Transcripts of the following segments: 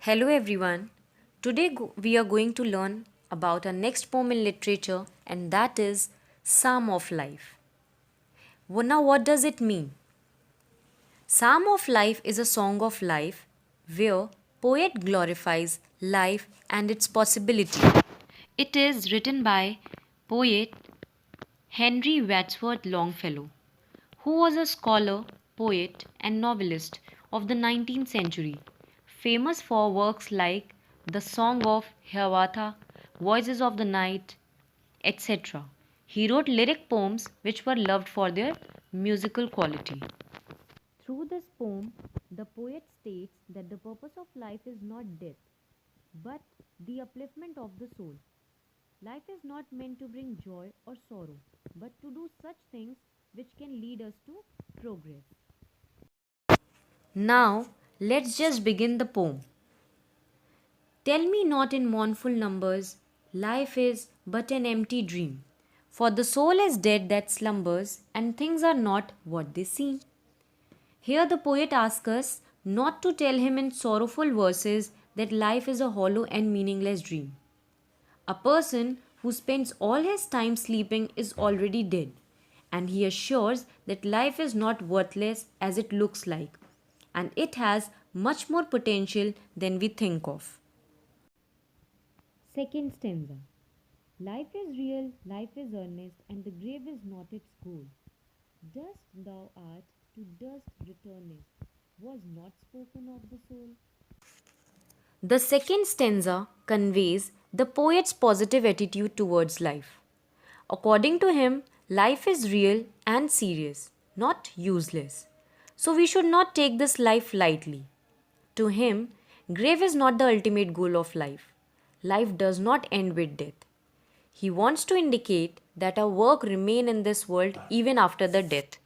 Hello everyone. Today we are going to learn about our next poem in literature, and that is Psalm of Life. Now what does it mean? Psalm of Life is a song of life where poet glorifies life and its possibility. It is written by poet Henry Wadsworth Longfellow, who was a scholar, poet, and novelist of the 19th century, famous for works like The Song of Hiawatha, Voices of the Night, etc. He wrote lyric poems which were loved for their musical quality. Through this poem, the poet states that the purpose of life is not death, but the upliftment of the soul. Life is not meant to bring joy or sorrow, but to do such things which can lead us to progress. Now, let's just begin the poem. Tell me not in mournful numbers, life is but an empty dream. For the soul is dead that slumbers, and things are not what they seem. Here the poet asks us not to tell him in sorrowful verses that life is a hollow and meaningless dream. A person who spends all his time sleeping is already dead, and he assures that life is not worthless as it looks like, and it has much more potential than we think of. Second stanza. Life is real, life is earnest, and the grave is not its goal. Dust thou art, to dust returnest, was not spoken of the soul. The second stanza conveys the poet's positive attitude towards life. According to him, life is real and serious, not useless. So we should not take this life lightly. To him, grave is not the ultimate goal of life. Life does not end with death. He wants to indicate that our work remain in this world even after the death.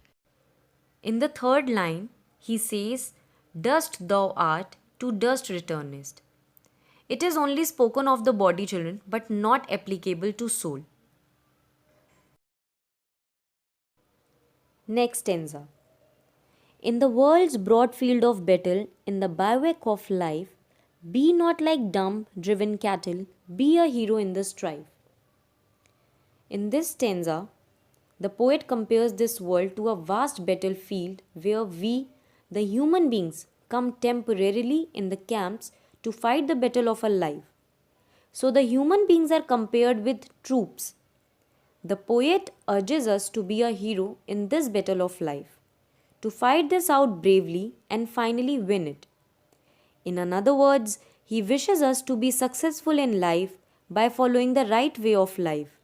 In the third line, he says, Dust thou art, to dust returnest. It is only spoken of the body, children, but not applicable to soul. Next stanza. In the world's broad field of battle, in the bivouac of life, be not like dumb, driven cattle, be a hero in the strife. In this stanza, the poet compares this world to a vast battlefield where we, the human beings, come temporarily in the camps to fight the battle of our life. So the human beings are compared with troops. The poet urges us to be a hero in this battle of life, to fight this out bravely and finally win it. In other words, he wishes us to be successful in life by following the right way of life.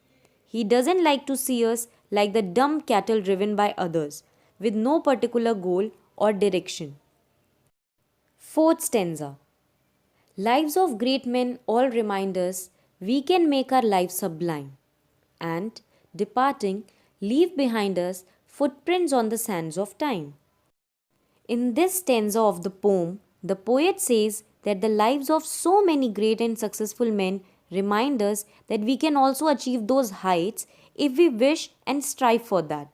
He doesn't like to see us like the dumb cattle driven by others, with no particular goal or direction. Fourth stanza. Lives of great men all remind us we can make our lives sublime, and, departing, leave behind us footprints on the sands of time. In this stanza of the poem, the poet says that the lives of so many great and successful men remind us that we can also achieve those heights if we wish and strive for that.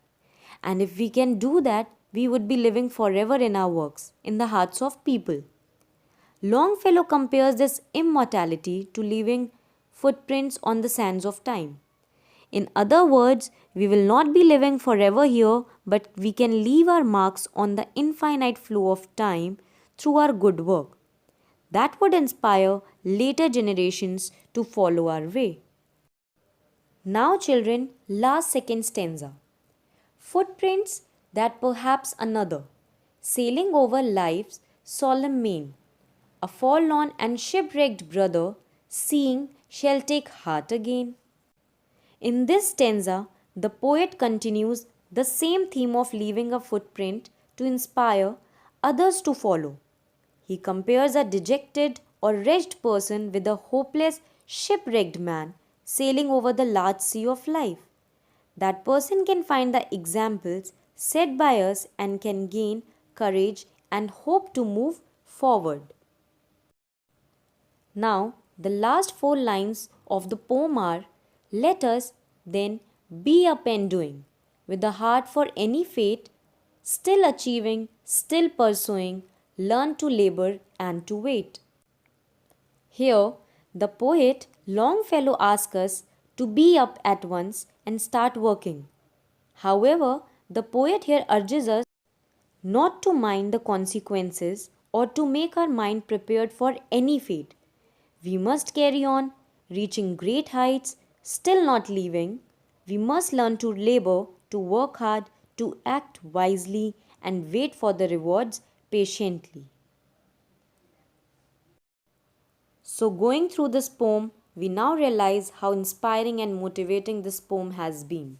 And if we can do that, we would be living forever in our works, in the hearts of people. Longfellow compares this immortality to leaving footprints on the sands of time. In other words, we will not be living forever here, but we can leave our marks on the infinite flow of time through our good work. That would inspire later generations to follow our way. Now, children, last second stanza. Footprints that perhaps another, sailing over life's solemn main. A forlorn and shipwrecked brother, seeing, shall take heart again. In this stanza, the poet continues the same theme of leaving a footprint to inspire others to follow. He compares a dejected or wretched person with a hopeless, shipwrecked man sailing over the large sea of life. That person can find the examples set by us and can gain courage and hope to move forward. Now, the last four lines of the poem are, Let us then be up and doing, with a heart for any fate, still achieving, still pursuing, learn to labor and to wait. Here, the poet Longfellow asks us to be up at once and start working. However, the poet here urges us not to mind the consequences or to make our mind prepared for any fate. We must carry on, reaching great heights, still not leaving. We must learn to labor, to work hard, to act wisely, and wait for the rewards patiently. So, going through this poem, we now realize how inspiring and motivating this poem has been.